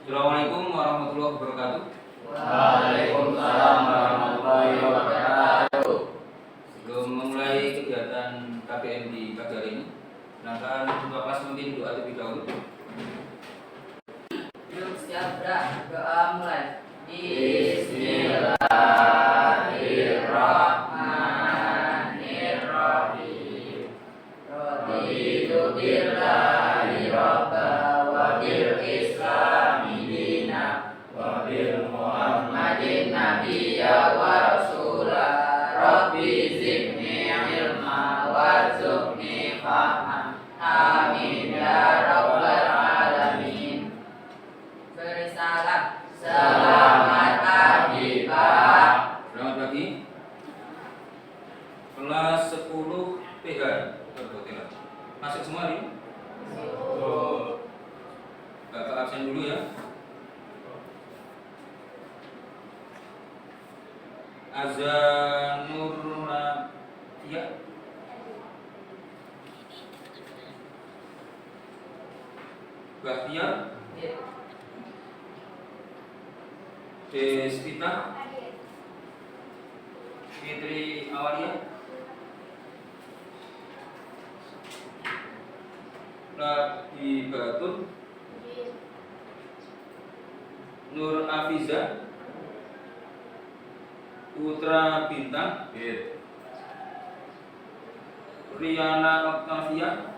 Assalamualaikum warahmatullahi wabarakatuh. Waalaikumsalam warahmatullahi wabarakatuh. Sebelum memulai kegiatan KPM di pagi hari ini, silakan ketua kelas memimpin doa terlebih dahulu. Yuk siap, doa mulai. Bismillahirrahmanirrahim. Raditu billahi robba wa bil islami dina wa bil muhammadin nabiyya wa rasula. Rabbi zidni ilma warzuqni fahma. Amin ya rabbal alamin. Beri salam. Selamat pagi, Pak. Selamat pagi. Kelas 10 PH. Masuk semua nih? Bapak absen dulu ya. Azanur Nadia. Bahtia. Despita. Fitri Awalia. Nabi Batun. Nur Afiza. Putra Bintang. Riana Octavia.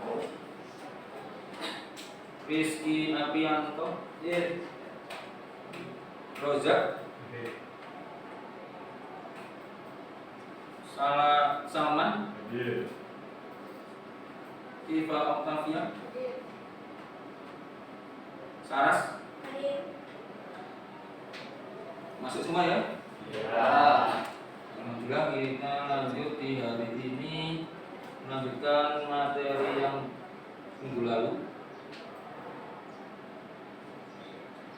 Rizky Apianto. Rozak. Salman. Iva Octavia. Saras. Masuk semua ya? Alhamdulillah, kita lanjut di hari ini melanjutkan materi yang minggu lalu.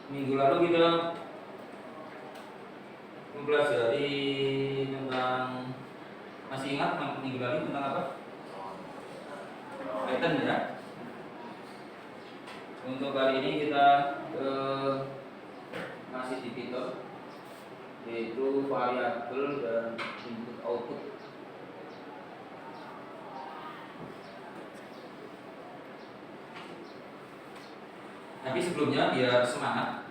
Minggu lalu kita mempelajari tentang, masih ingat minggu lalu tentang apa? Pattern ya. Untuk kali ini kita masih di Python, yaitu variabel dan input output. Tapi sebelumnya biar semangat,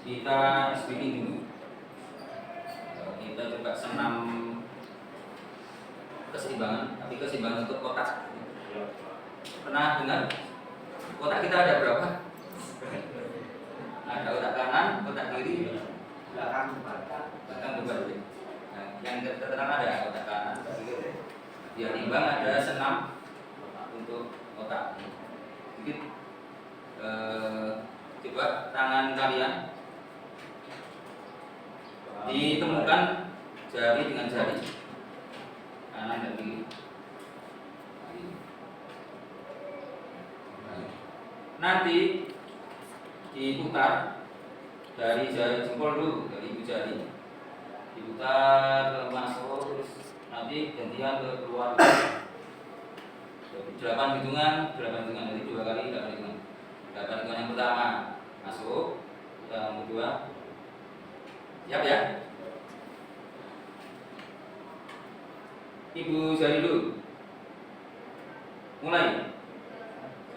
kita speaking dulu. Kita coba senam keseimbangan, tapi keseimbangan untuk kotak. Pernah dengar kotak kita ada berapa? Ada kotak kanan, kotak kiri, belakang berbalik. Nah, yang tertenang ada kotak kanan, kotak kiri. Biar imbang ada senam untuk kotak. Sedikit coba tangan kalian ditemukan jari dengan jari kanan dan kiri. Nanti diputar dari jari jempol dulu, dari ibu jari diputar ke masuk, terus nanti gantian ke keluar. Jadi 8 hitungan, jadi 2 kali 8 hitungan. 8 hitungan yang pertama masuk, yang kedua siap ya? Ibu jari dulu. Mulai.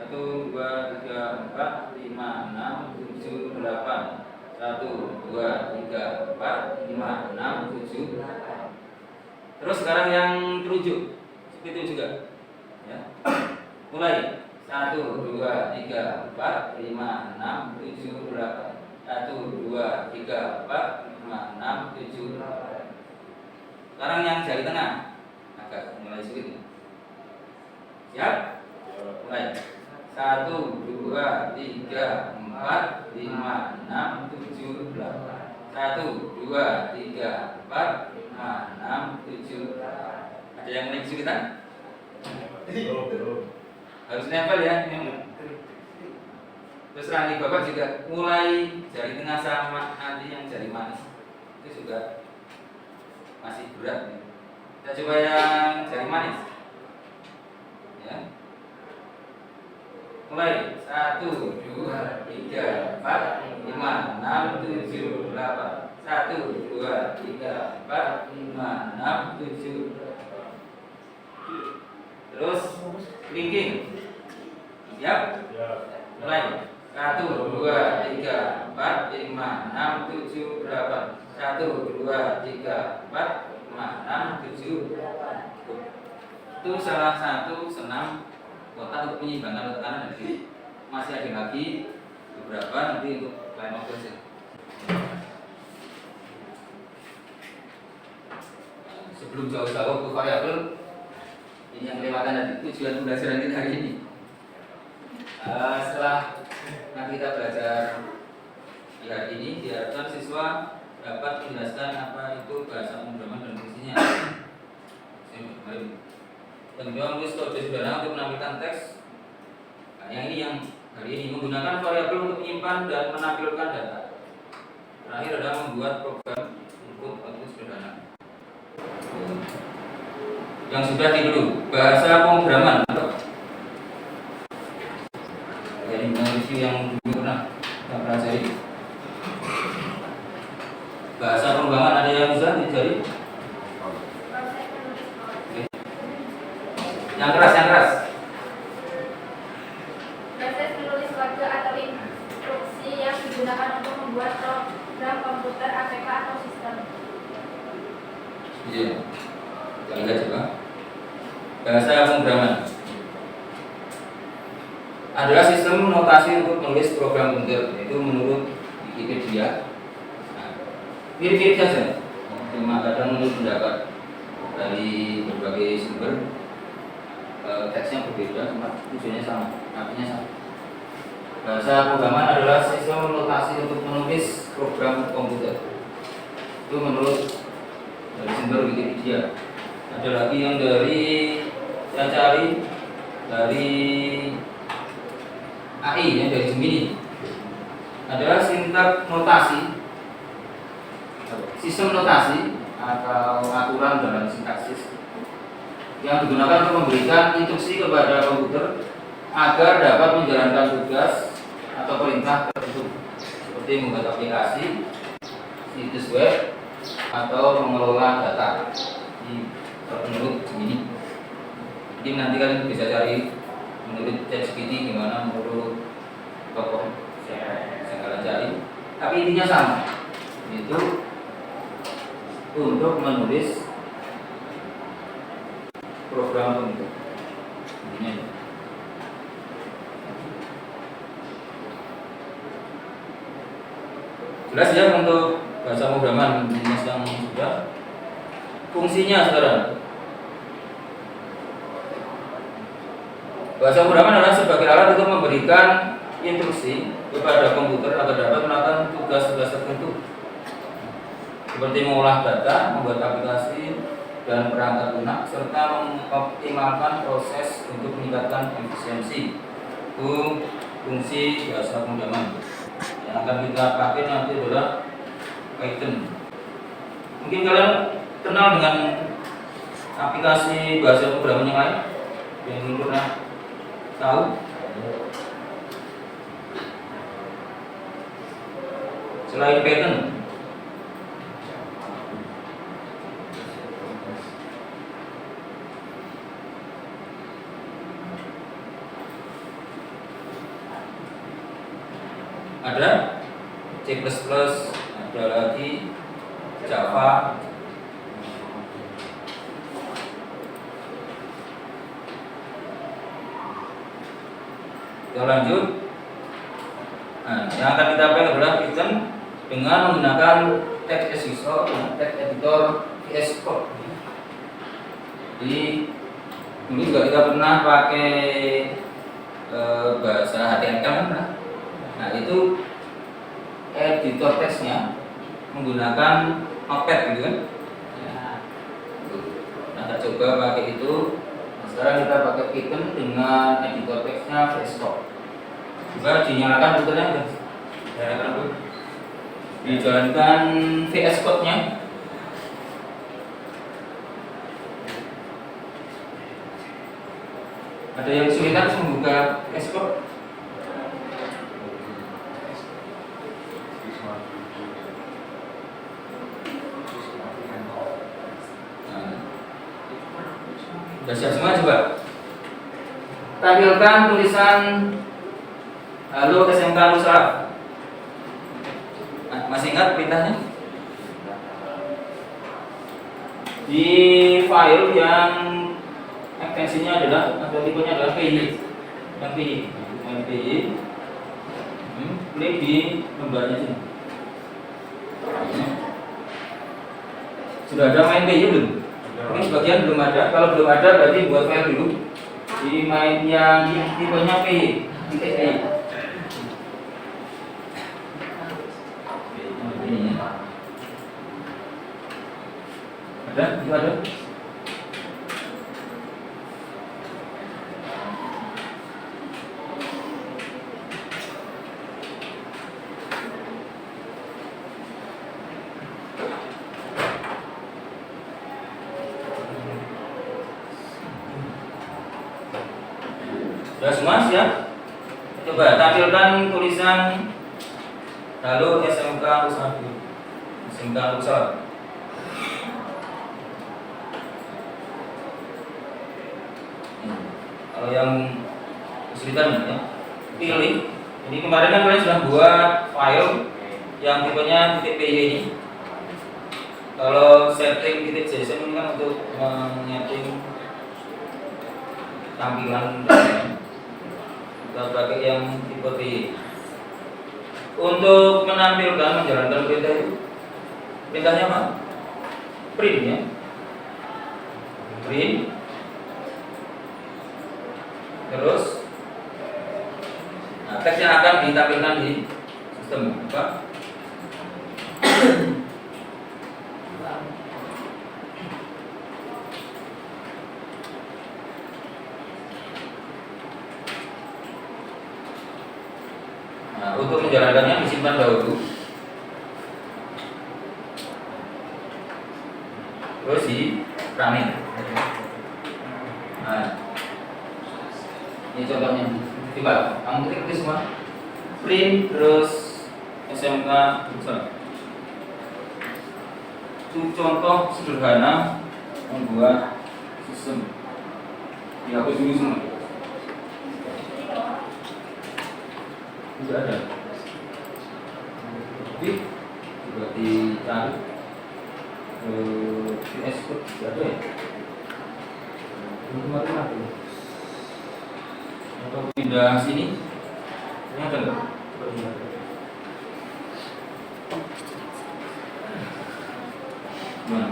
1, 2, 3, 4, 5, 6, 7, 8. 1, 2, 3, 4, 5, 6, 7. Terus sekarang yang terujuk, seperti itu juga. Ya. Mulai. 1, 2, 3, 4, 5, 6, 7, 8. 1, 2, 3, 4, 5, 6, 7, 8. Sekarang yang jari tengah agak mulai sulit. Siap? Mulai. 1, 2, 3, 4, 5, 6, 7, 8. 1, 2, 3, 4, 5, 6, 7, 8. Ada yang mulai kesulitan? Harus nempel ya. Terus nanti Bapak juga mulai jari tengah sama nanti yang jari manis. Itu juga masih berat nih. Kita coba yang jari manis. Ya. Mulai 1, 2, 3, 4, 5, 6, 7, 8. 1, 2, 3, 4, 5, 6, 7. Terus linking. Siap? Mulai 1, 2, 3, 4, 5, 6, 7, 8. 1, 2, 3, 4, 5, 6, 7. Itu salah satu senam otak untuk menyeimbangkan tekanan. Jadi masih ada lagi beberapa nanti untuk lain waktu saja. Sebelum jauh-jauh ke variabel, ini yang kelewatan tadi tujuan pembelajaran kita hari ini. Setelah nanti kita belajar di hari ini, diharapkan siswa dapat menjelaskan apa itu bahasa pemrograman dan fungsinya. Dan juga menulis kode sederhana untuk menampilkan teks. Nah, yang ini yang hari ini menggunakan variabel untuk menyimpan dan menampilkan data. Terakhir adalah membuat program input-output sederhana. Yang sudah dulu bahasa pemrograman. Ini review yang dulu pernah kita pelajari. Bahasa pemrograman ada yang bisa dicari? Yang keras. Proses menulis kode atau instruksi yang digunakan untuk membuat program komputer, APK atau sistem. Iya. Kita lihat coba. Bahasa pemrograman adalah sistem notasi untuk menulis program komputer, yaitu menurut Wikipedia. Nah, mirip-mirip saja, cuma kadang menurut pendapat dari berbagai sumber. Teksnya berbeda, cuma tujuannya sama, artinya sama. Bahasa pemrograman adalah sistem notasi untuk menulis program komputer. Itu menurut dari sumber Wikipedia. Ada lagi yang dari saya cari dari AI, yang dari Gemini. Adalah sintak notasi, sistem notasi atau aturan dalam sintaksis yang digunakan untuk memberikan instruksi kepada komputer agar dapat menjalankan tugas atau perintah tertentu, seperti membuat aplikasi, situs web, atau mengelola data. Menurut ini, jadi nanti kalian bisa cari menurut ChatGPT gimana, menurut tokoh saya kalian cari. Tapi intinya sama, itu untuk menulis program komputer. Intinya itu. Jelas ya untuk bahasa pemrograman yang sudah. Fungsinya sekarang. Bahasa pemrograman adalah sebagai alat untuk memberikan instruksi kepada komputer agar dapat melakukan tugas-tugas tertentu, seperti mengolah data, membuat aplikasi dan perangkat lunak, serta mengoptimalkan proses untuk meningkatkan efisiensi. Itu fungsi bahasa pemrograman. Yang akan kita pakai nanti adalah Python. Mungkin kalian kenal dengan aplikasi bahasa pemrograman yang lain yang ingin pernah tahu? Selain Python, ada C++, ada lagi Java. Kita lanjut. Nah, yang akan kita pakai adalah Python dengan menggunakan text editor VS Code. Jadi dulu juga kita pernah pakai bahasa HTML. Nah, itu editor teksnya menggunakan Notepad gitu kan. Nah, kita coba pakai itu. Nah, sekarang kita pakai Python dengan editor teksnya VS Code. Coba dinyalakan komputernya, dijalankan VS Code-nya. Ada yang kesulitan membuka VS Code? Sudah siap semua? Coba tampilkan tulisan halo SMK Nusrat. Nah, masih ingat perintahnya? Di file yang ekstensinya adalah atau tipenya adalah PY, yang PY, klik di lembarnya sini. Sudah ada main PY belum? Ini sebagian belum ada. Kalau belum ada berarti buat file dulu. Di main yang tipenya PY, titik PY. Ini ya. Ada? Itu ada? Sudah semua siap? Coba tampilkan tulisan halo SMK Nusrat. SMK Nusrat. Kalau yang kesulitan ya, pilih. Jadi kemarin kan kalian sudah buat file yang tipenya .py ini. Kalau setting .json ini kan untuk menyeting tampilan. Kita pakai yang tipe PY. Untuk menampilkan menjalankan perintah itu, perintahnya apa? Print ya. Print. Terus nah, teks yang akan ditampilkan di sistem apa? Nah, untuk menjalankannya disimpan dahulu. Terus di running. Nah, ini contohnya. Coba, kamu ketik semua. Print terus SMK Nusrat. Itu contoh sederhana membuat sistem. Dihapus dulu semua. Tidak ada. Tapi juga dicari VS Code tidak ada ya. Kemarin ada. Atau pindah sini. Ini ada nggak? Gimana?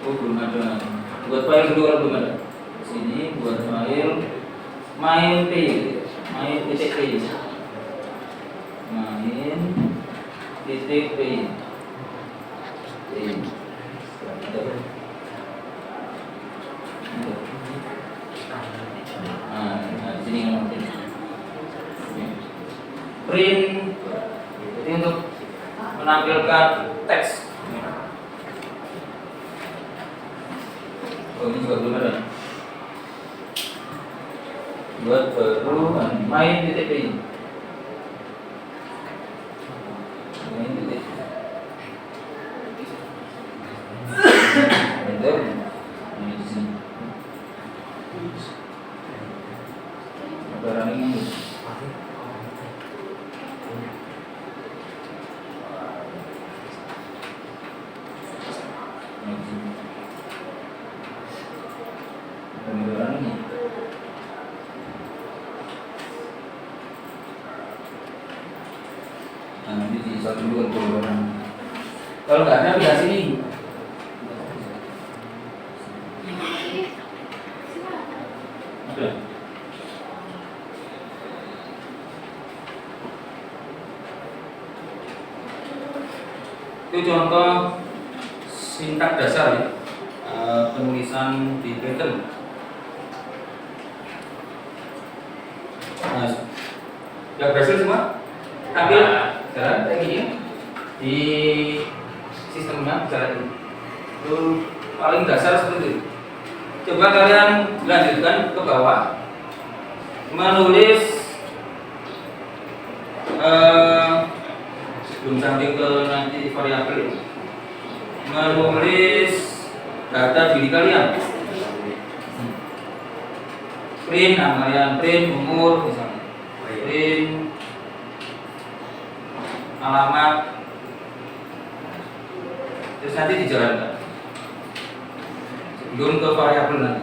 Oh belum ada. Buat file kedua belum ada. Sini buat file main titik P, main titik P. Nah, sini nanti print jadi untuk menampilkan teks. Oh ini juga belum ada. Buat baru main titik P. Main titik. Enter. Ini di sini. Ada running ini. Nanti diinstal dulu untuk kalau nggak ada di sini. Ada. Itu contoh sintak dasar ya, penulisan di Python. Nah, sudah berhasil semua? Ambil jalan kayak gini di sistemnya jalan ini. Itu paling dasar seperti itu. Coba kalian lanjutkan ke bawah, menulis belum sampai ke nanti variabel, menulis data diri kalian. Print nama kalian, print umur misalnya, print alamat, terus nanti dijalankan sebelum ke variabel nanti.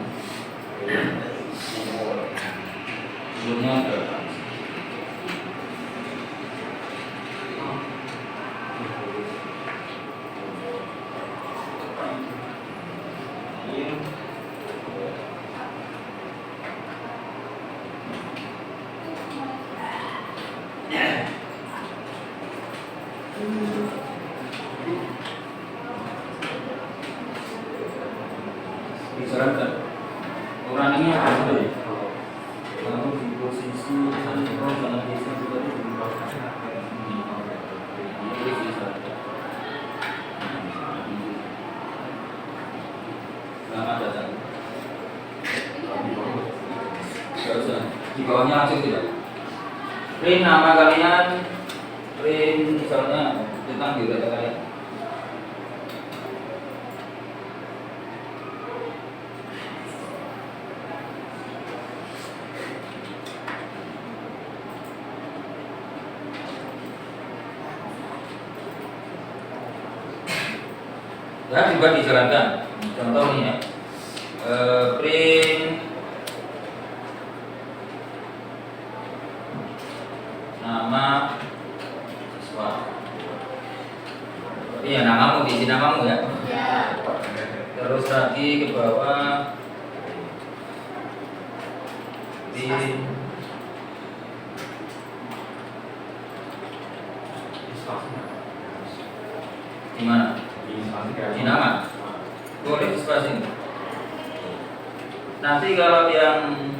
Sebelumnya data. Disarankan orangnya ada ya. Lalu di posisi jangan di situ tadi di bawah. Selamat datang. Gak usah. Di bawahnya langsung tidak. Print nama kalian, print misalnya tentang diri kalian. Ya, juga dijalankan. Contoh nih ya, print nama siswa. Iya, namamu, diisi namamu ya. Terus lagi ke bawah, print di mana? Di nama. Boleh spasi. Nanti kalau yang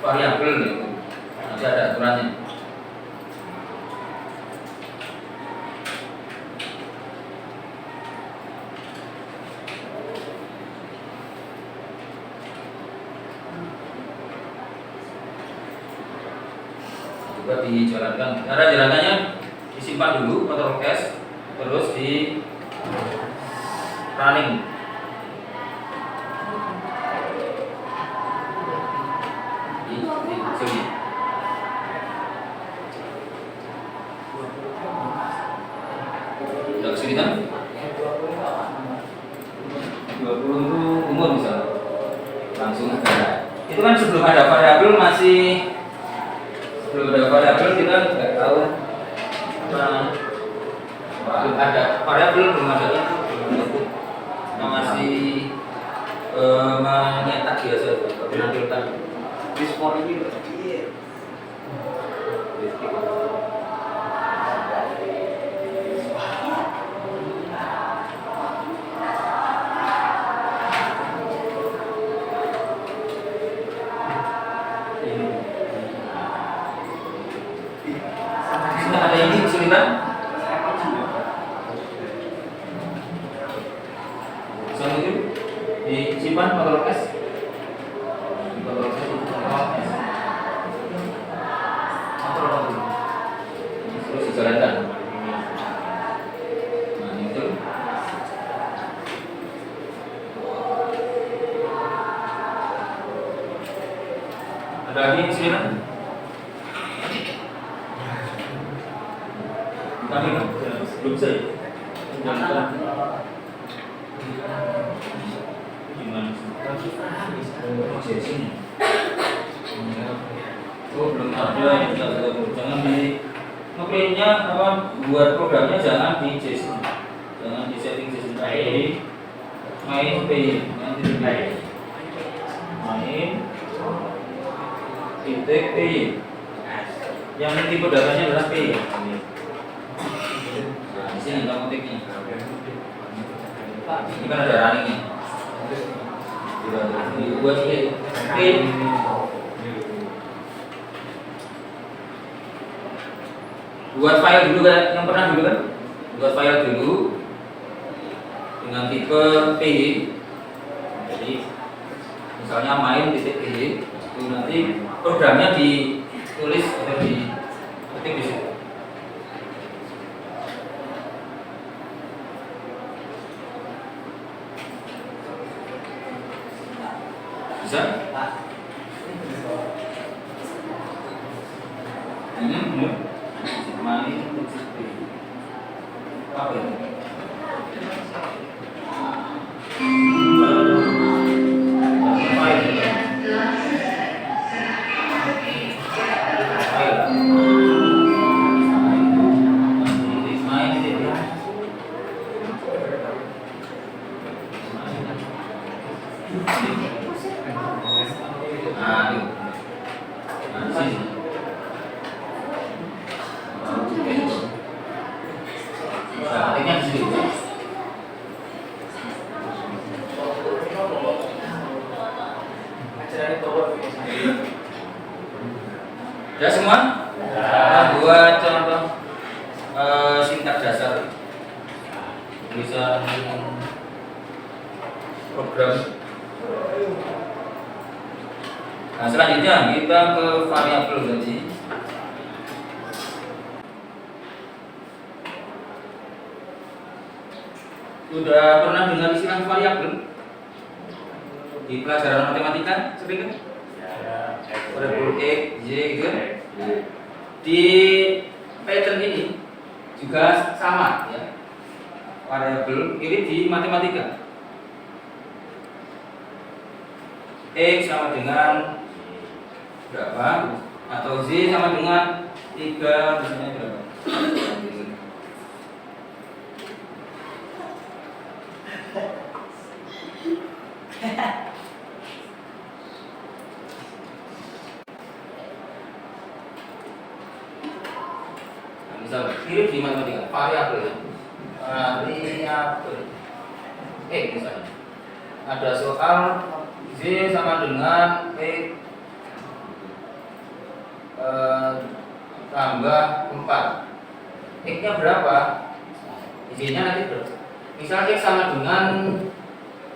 variabel itu nanti ada aturannya. Juga dijalankan. Cara jalanannya disimpan dulu, Ctrl S, terus di running. Di sini. Udah kesini kan? 20 itu umur misalnya. Langsung ada. Itu kan sebelum ada variabel belum ada variabel kita nggak tahu belum ada variabel, belum ada itu. Masih menyetak biasa menampilkan respon ini. Sudah ada yang kesulitan? Disimpan Ctrl S. Ctrl S. Terus dijalankan. Nah, itu. Ada lagi yang kesulitan? Kami belum saya. Oh, belum ada. Jangan di ngeprintnya apa, buat programnya jangan di JSON, jangan di setting JSON. Main P, nanti main titik P. Yang tipe datanya adalah P. Nah, di sini kamu ketiknya. Ini kan ada runningnya. Buat ini print buat file dulu kan, yang pernah dulu kan, buat file dulu dengan tipe P. Jadi misalnya main titik P, itu nanti programnya ditulis atau diketik di situ. Sigma ini fungsi P. Apa itu? Ya semua? Nah, buat contoh singkat dasar bisa program. Nah selanjutnya kita ke variabel tadi. Sudah pernah dengar istilah variabel di pelajaran matematika? Sering kan? Variabel X, Y gitu. Di pattern ini juga sama ya. Variabel ini di matematika. X sama dengan berapa atau Z sama dengan 3 misalnya berapa? Nah, misal mirip di matematika variabel X misalnya ada soal Z sama dengan X tambah 4. X-nya berapa? Z-nya nanti berapa? Misal X sama dengan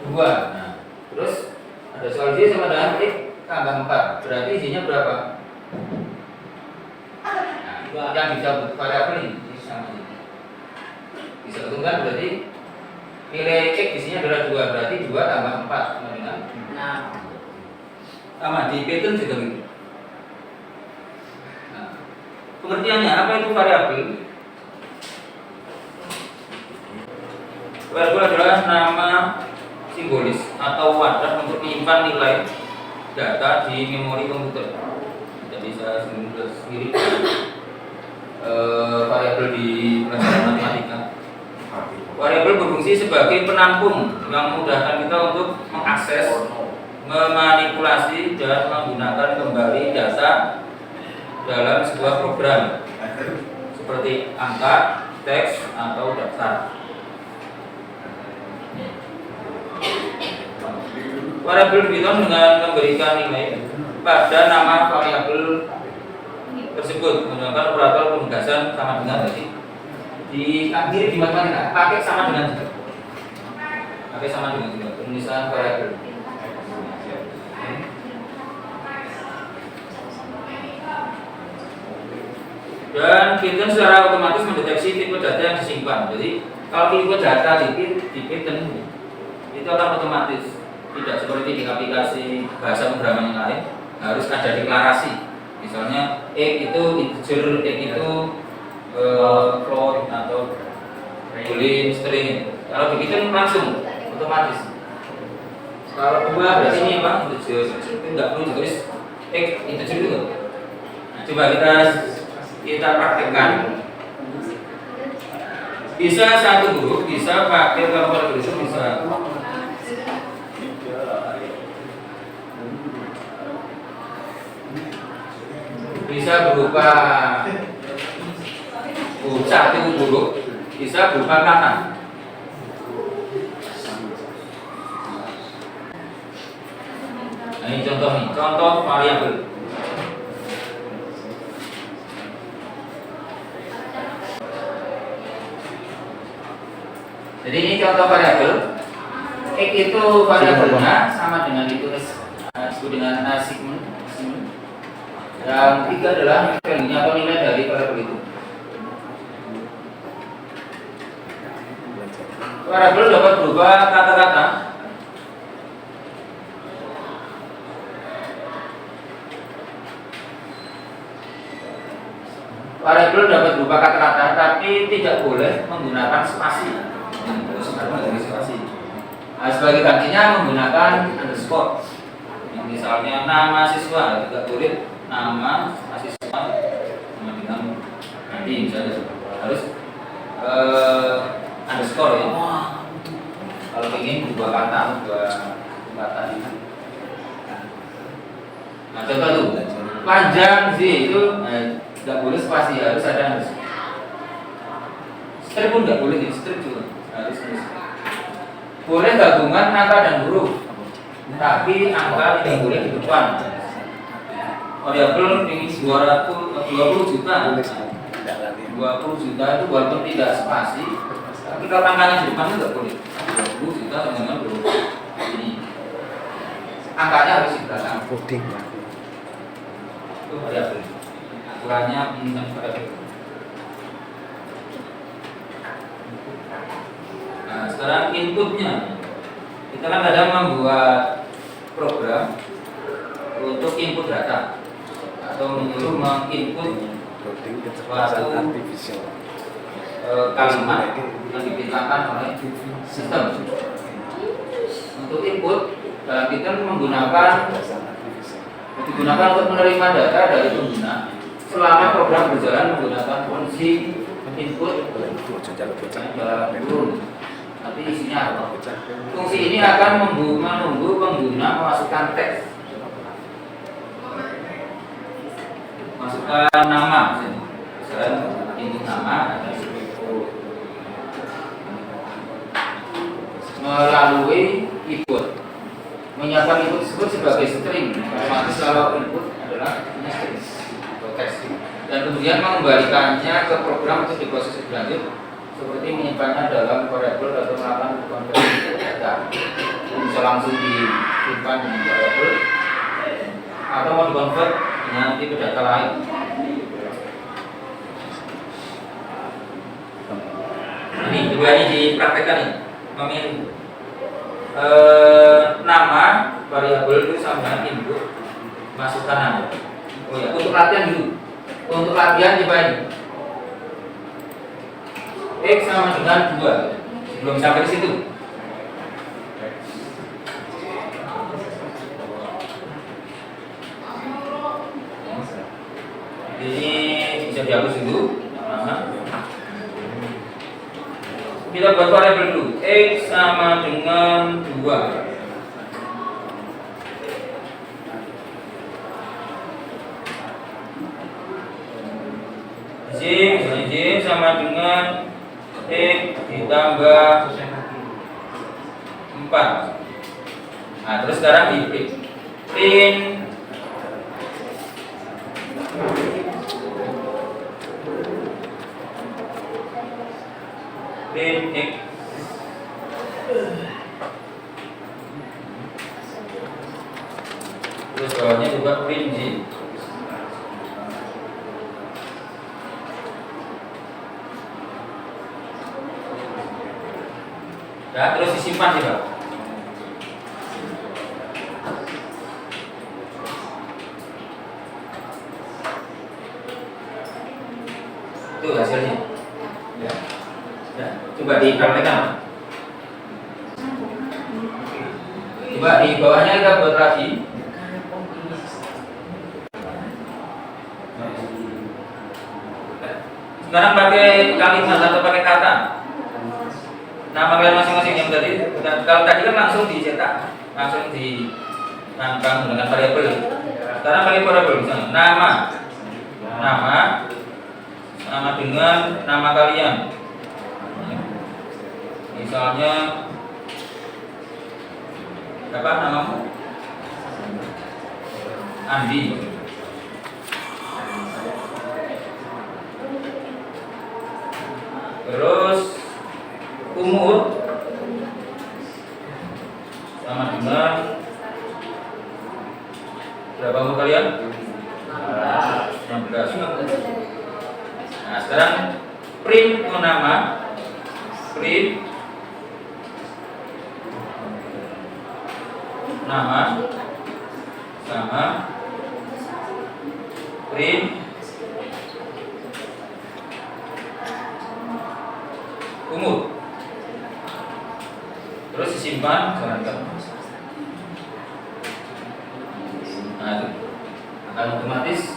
2. Nah, terus ada soal Z sama dengan X tambah 4. Berarti Z-nya berapa? Nah, yang bisa variabel ini sama ini. Bisa ketemu berarti nilai X di sini adalah 2. Berarti 2 tambah 4 sama dengan 6. Sama di pattern juga gitu. Nah, pengertiannya apa itu variabel? Variabel adalah nama simbolis atau wadah untuk menyimpan nilai data di memori komputer. Jadi saya sendiri variabel di pelajaran matematika. Variabel berfungsi sebagai penampung yang memudahkan kita untuk mengakses, memanipulasi dan menggunakan kembali data dalam sebuah program seperti angka, teks, atau daftar. Variabel dihitung dengan memberikan nilai pada nama variabel tersebut menggunakan operator penugasan sama dengan tadi di matematika pakai sama dengan penulisan variabel. Dan Python secara otomatis mendeteksi tipe data yang disimpan. Jadi kalau tipe data di Python itu akan otomatis, tidak seperti di aplikasi bahasa pemrograman yang lain harus ada deklarasi. Misalnya X itu integer, X itu float atau boolean string. Kalau begitu langsung otomatis. Kalau dua berarti ini apa? Integer. Itu enggak perlu ditulis X integer itu. Nah, coba kita praktekkan. Bisa satu huruf, bisa pakai kalkulator bisa. Bisa berupa satu huruf, bisa berupa kata. Nah, ini contoh variabel. Jadi ini contoh variabel. X itu variabelnya sama dengan ditulis disebut dengan sigma. Dan 3 adalah value atau nilai dari variabel itu. Variabel dapat berupa kata-kata, variabel dapat berupa kata-kata tapi tidak boleh menggunakan spasi. Terus menggunakan spasi. Nah, sebagai gantinya menggunakan underscore. Misalnya nama siswa tidak boleh nama mahasiswa sama dengan nanti misalnya harus underscore ya. Kalau ingin dua kata ini. Nah contoh tuh panjang Z itu tidak boleh spasi, harus ada underscore. Strip pun tidak boleh, strip juga harus underscore. Boleh gabungan angka dan huruf, tapi angka tidak boleh di depan. Variabel ini 20 juta. 20 juta itu walaupun tidak spasi, tapi kalau angkanya di depan itu tidak boleh. 20 juta dengan 20 ini. Angkanya harus di belakang. Itu variabel. Aturannya tentang variabel. Nah, sekarang inputnya. Kita kan kadang membuat program untuk input data atau menyuruh menginput suatu kalimat yang dipintakan oleh sistem. Untuk input kita digunakan untuk menerima data dari pengguna selama program berjalan menggunakan fungsi input nanti isinya apa? Fungsi ini akan menunggu pengguna memasukkan teks, masukkan nama, misalnya input nama, melalui keyboard, menyiapkan input tersebut sebagai string. Otomatis kalau input adalah string atau teks, dan kemudian mengembalikannya ke program untuk diproses lebih lanjut, seperti menyimpannya dalam variabel atau melakukan konversi data. Bisa langsung disimpan di variabel atau mau dikonvert dengan tipe data lain. Ini coba ini dipraktekkan nih, memilih nama variabel itu sama dengan input, masukkan nama. Oh ya, untuk latihan dulu. Untuk latihan coba ini. X sama dengan 2. Belum sampai di situ. Ini bisa dihapus dulu. Kita buat variabel dulu. X sama dengan 2. Z sama dengan X ditambah 4. Nah, terus sekarang di print X. Terus bawahnya juga print Z. Ya, terus disimpan sih, Pak. Itu hasilnya. Ya. Ya. Coba dipraktekkan. Coba di bawahnya kita buat lagi. Sekarang pakai kalimat atau pakai kata. Nama kalian masing-masing yang tadi. Kalau tadi kan langsung dicetak, langsung ditampang dengan variabel. Sekarang pakai variabel misalnya nama sama dengan nama kalian. Misalnya apa namamu? Andi. Terus umur sama dengan berapa umur kalian? 16. Nah, sekarang print nama, print nama sama print disimpan, jalankan. Nah, itu akan otomatis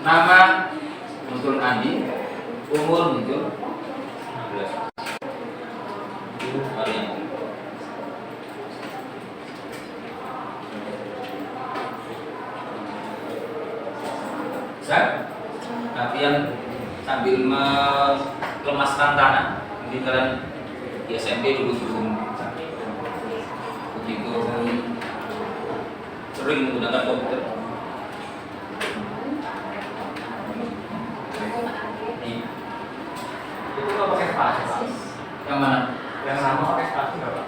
nama muncul Andi, umur muncul 16. Itu varian. Bisa latihan sambil melemaskan tangan. Jadi kalian di SMP dulu begitu sering menggunakan komputer. Itu nggak pakai spasi, Pak. Yang mana? Yang nama pakai spasi nggak, Pak?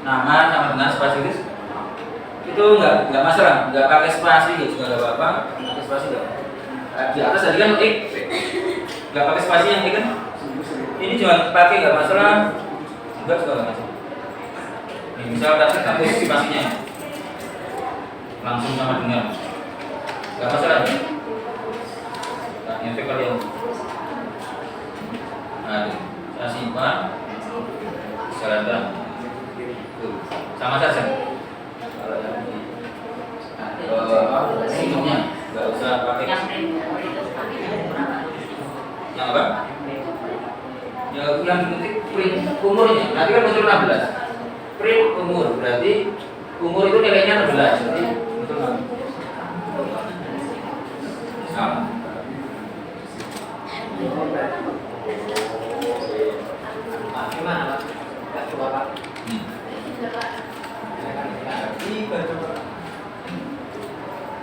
Nama sama dengan spasi itu nggak masalah, nggak pakai spasi ya juga nggak apa-apa. Pakai spasi nggak? Di atas tadi kan nggak pakai spasi yang kan? Ini cuma pakai nggak masalah, enggak juga nggak masalah. Ini misal tadi hapus spasinya, langsung sama dengan nggak masalah. Nah, efek kalian. Nah, saya simpan, jalankan. Tuh, sama saja. Kalau yang ini nggak usah pakai. Yang apa? Yang penting print umurnya. Nanti kan muncul 16. Print umur berarti umur itu nilainya 16. Jadi betul nggak? Sama. Gimana, Pak? Nggak coba, Pak.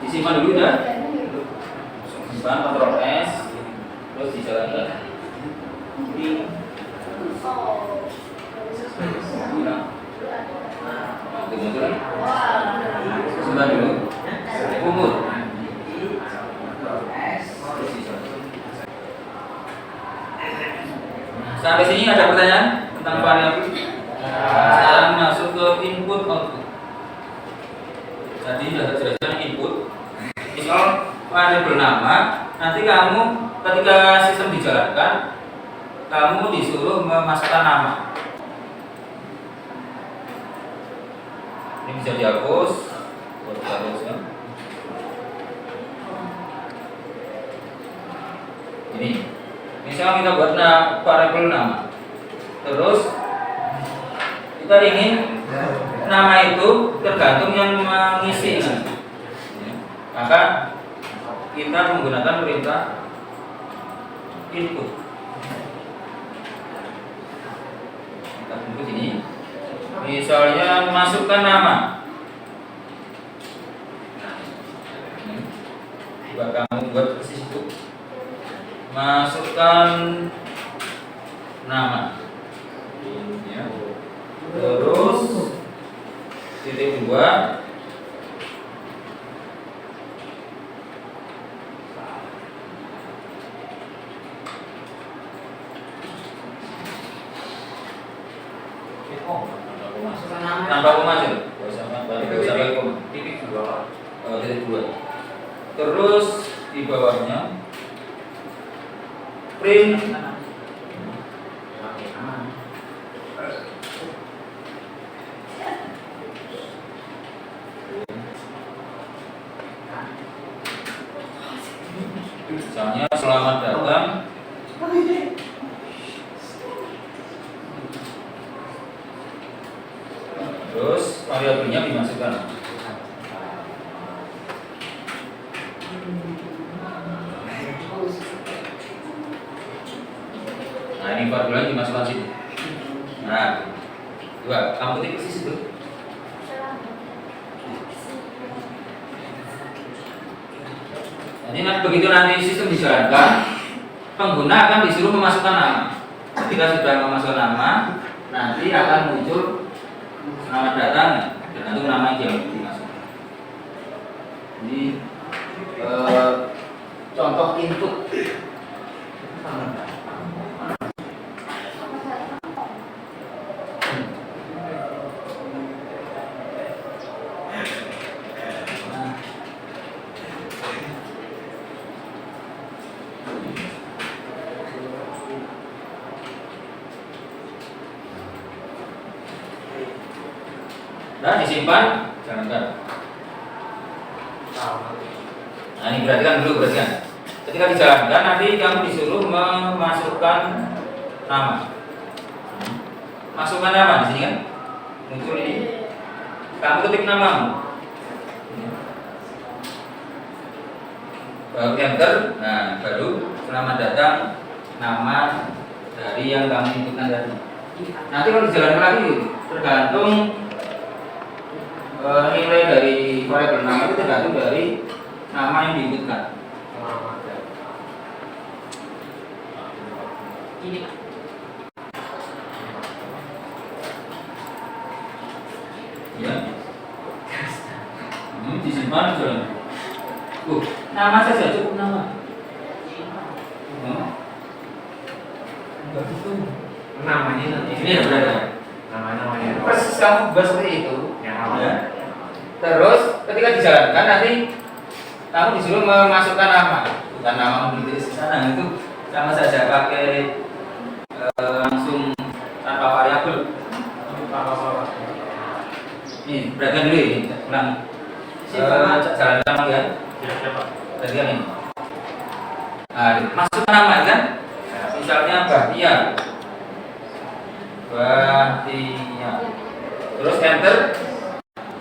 Disimpan dulu dah. Simpan, Ctrl S, terus dijalankan. Simpan dulu. Umur. Sampai sini ada pertanyaan tentang variabel? Sekarang masuk ke input output. Tadi sudah jelaskan input. Misal variabel nama, nanti kamu ketika sistem dijalankan, kamu disuruh memasukkan nama. Ini bisa dihapus, ya. Ini, misal kita buat variabel nama, terus kita ingin nama itu tergantung yang mengisi, maka kita menggunakan perintah input. Kita input ini, misalnya masukkan nama. Coba kamu buat persis itu, masukkan nama, ya. Terus titik 2. Tanpa koma aja, sampai koma. Titik 2. Titik 2. Terus di bawahnya print misalnya selamat datang terus variabelnya dimasukkan. Nah, ini variabelnya dimasukkan sini. Nah, coba kamu ketik persis itu. Jadi begitu nanti sistem dijalankan, pengguna akan disuruh memasukkan nama. Ketika sudah memasukkan nama, nanti akan muncul selamat datang, tergantung nama yang dimasukkan. Jadi contoh input. Nah, disimpan, jalankan. Nah, ini perhatikan dulu, perhatikan. Ketika dijalankan, nanti kamu disuruh memasukkan nama. Masukkan nama di sini kan? Muncul ini. Kamu ketik namamu. Baru enter. Nah, baru selamat datang nama dari yang kamu inputkan tadi. Nanti kalau dijalankan lagi, tergantung nilai dari variabel nama itu tergantung dari nama yang diinputkan. Ini Ya, disimpan jalan. Nama saja cukup nama. Enggak itu. namanya nanti. Ini ya berada. Namanya. Persis kamu buat seperti itu. Yang awal. Ya. Terus ketika dijalankan nanti kamu disuruh memasukkan nama, bukan nama di sana itu sama saja pakai langsung tanpa variabel. Ini perhatikan dulu ini, ulang. Jalan ya. Perhatikan ini. Nah, masukkan nama kan? Misalnya Bahtia. Terus enter.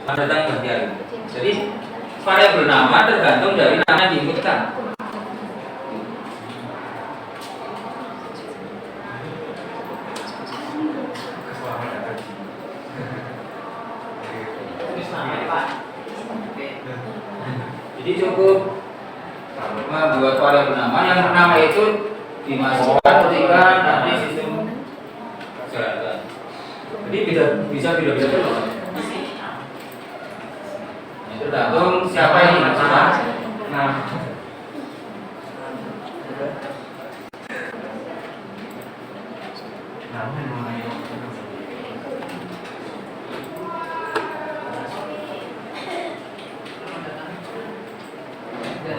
Datang Bahtia. Jadi variabel nama tergantung dari nama yang diinputkan. Jadi cukup membuat variabel nama yang nama itu dimasukkan ketika nanti sistem jalankan. Jadi bisa beda-beda terus. Tergantung siapa yang dimasukkan. Nah,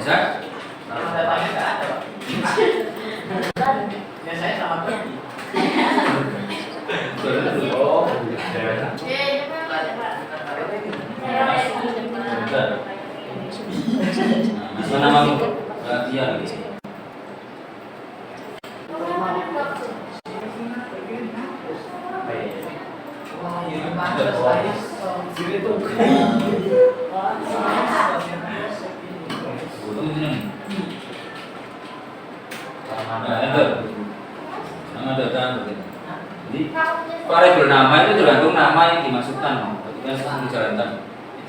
bisa? Kalau datanya nggak ada, Pak. Ya saya sama pergi. Oh, Masuk namamu. Iya. Nama datang. Jadi variabel nama itu tergantung nama yang dimasukkan, yang sedang dijalankan.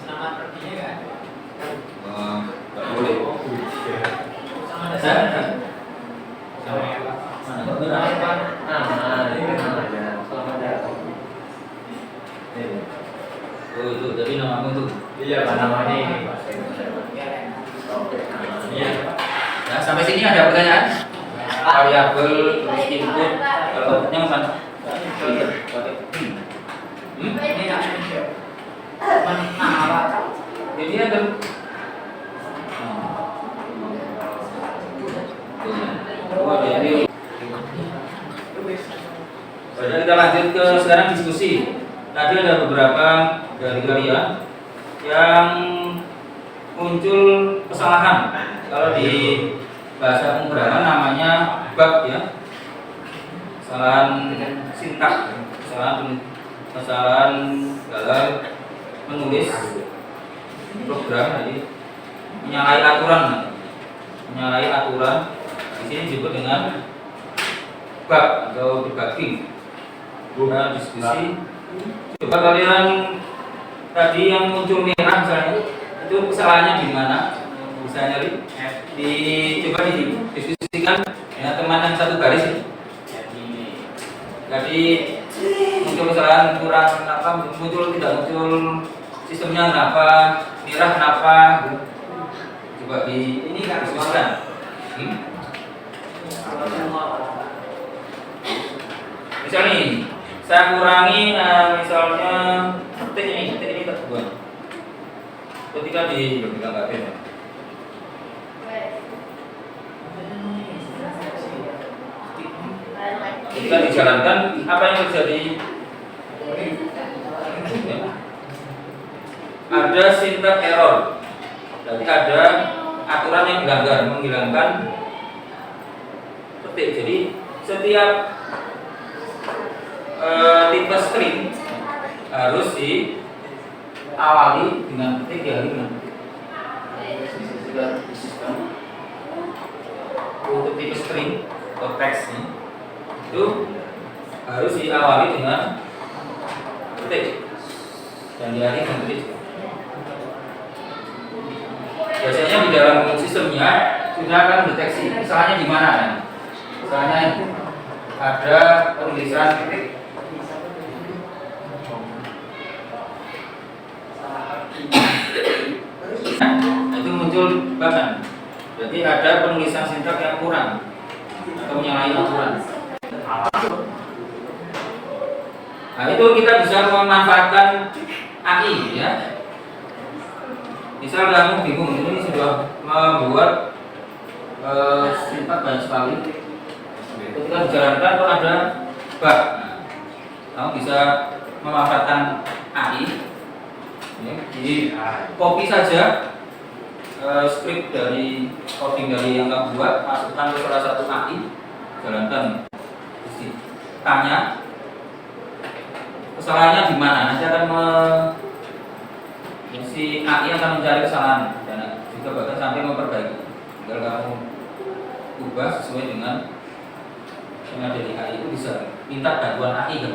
Selamat perginya nggak ada. Nggak boleh. Sama dasar. Oh itu, jadi namamu tuh. Iya, namanya ini. Iya. Nah, sampai sini ada pertanyaan? Variabel terus input, kalau outputnya mana? Ini nggak ada. Mana apa? Jadi ada. Oh, jadi. Baiklah, kita lanjut ke sekarang diskusi. Tadi ada beberapa dari kalian yang muncul kesalahan. Kalau di bahasa pemrograman namanya bug ya, kesalahan sintak, kesalahan dalam menulis program tadi, menyalahi aturan. Di sini disebut dengan bug atau debugging. Kita diskusi. Coba kalian tadi yang muncul merah misalnya, itu kesalahannya di mana? Bisa nyari? Coba didiskusikan dengan teman yang satu garis ini. Jadi muncul kesalahan kurang kenapa? Muncul tidak muncul sistemnya kenapa? Merah kenapa? Coba ini diskusikan. Misalnya ini, saya kurangi misalnya titik ini tak buang. Ketika nggak ada. Ketika dijalankan, apa yang terjadi? ada syntax error. Berarti ada aturan yang dilanggar, menghilangkan petik. Jadi setiap tipe string harus diawali dengan petik, diakhiri dengan petik. Untuk tipe string atau teks itu harus diawali dengan petik dan diakhiri dengan petik. Biasanya di dalam sistemnya sudah akan mendeteksi kesalahannya di mana. Misalnya ada penulisan titik, itu muncul bahkan. Berarti ada penulisan sintaks yang kurang atau menyalahi aturan. Nah, itu kita bisa memanfaatkan AI ya. Misal kamu bingung, ini sudah membuat sintaks banyak sekali. Ketika dijalankan kok ada bug, kamu bisa memanfaatkan AI. Jadi copy saja script dari coding dari yang kamu buat, masukkan ke salah satu AI, jalankan, tanya kesalahannya di mana. Nanti akan si AI akan mencari kesalahan dan juga bahkan sampai memperbaiki. Tinggal kamu ubah sesuai dengan yang ada di AI, itu bisa minta bantuan AI kan.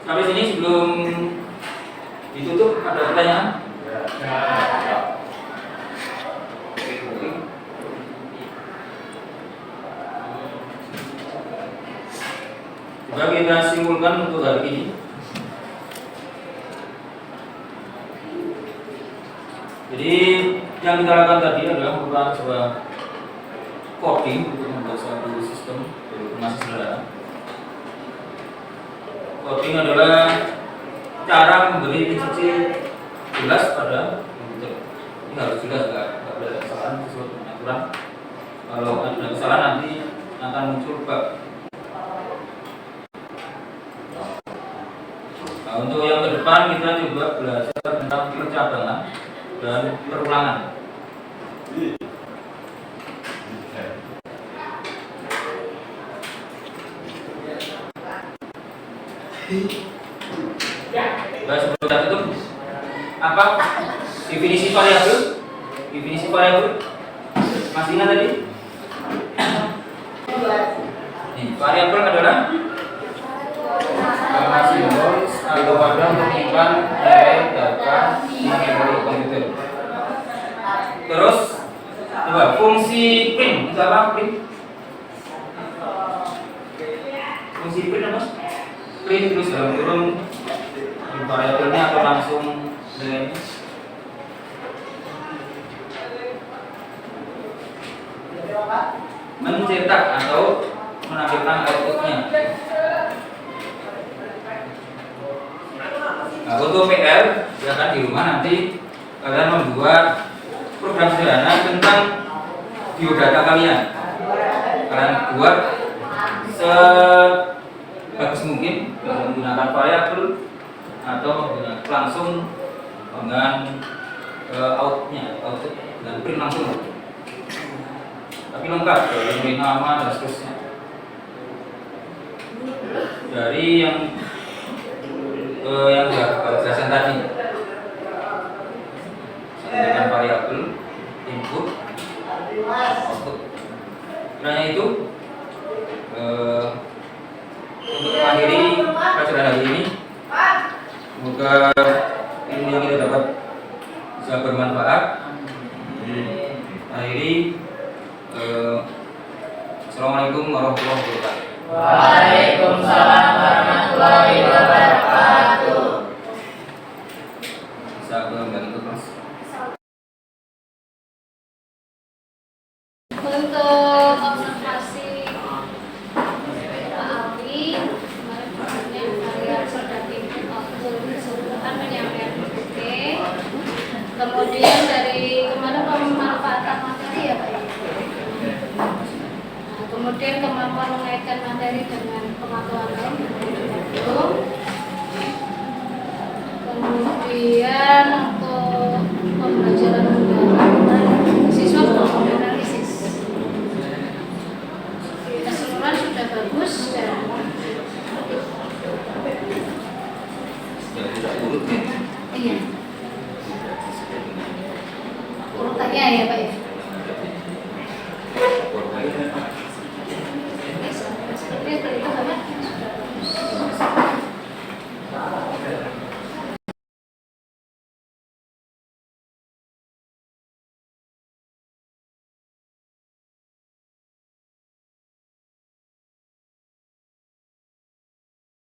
Sampai sini sebelum ditutup ada pertanyaan? Coba kita simpulkan untuk hari ini. Jadi yang kita lakukan tadi adalah merupakan sebuah coding untuk membuat suatu sistem informasi sederhana. Coding adalah cara memberi instruksi jelas pada komputer. Ini harus jelas, nggak ada kesalahan sesuai dengan aturan. Kalau ada kesalahan nanti akan muncul bug. Nah, untuk yang ke depan kita coba belajar tentang percabangan dan perulangan. Nah, sebelum kita tutup, apa definisi variabel? Definisi variabel masih ingat tadi? Nih, variabel adalah simbol atau pada menyimpan nilai data di memori komputer. Terus coba fungsi print itu apa? Fungsi print apa? Print terus dalam kurung variabelnya atau langsung nilainya. Mencetak atau menampilkan outputnya. Nah, untuk PR silakan di rumah nanti kalian membuat program sederhana tentang biodata kalian. Kalian buat sebagus mungkin menggunakan variabel atau langsung dengan output dan print langsung. Tapi lengkap dari nama dan seterusnya. Dari yang jelasan tadi, dengan variabel input, output. Kiranya itu untuk mengakhiri pelajaran hari ini. Semoga ilmu yang kita dapat bisa bermanfaat. Akhiri, Assalamualaikum warahmatullahi wabarakatuh. Waalaikumsalam warahmatullahi wabarakatuh. Bisa kembali ke kelas. Untuk observasi Pak Ali, kemarin programnya variabel dan input output keseluruhan menyampaikan oke. Kemudian dari kemarin pemanfaatan materi ya Pak. Nah, kemudian kemudian kemampuan mengaitkan materi dengan pengetahuan lain itu. Kemudian untuk pembelajaran mendalam siswa melakukan analisis. Keseluruhan sudah bagus dan tidak urut ya. iya urutannya ya Pak ya.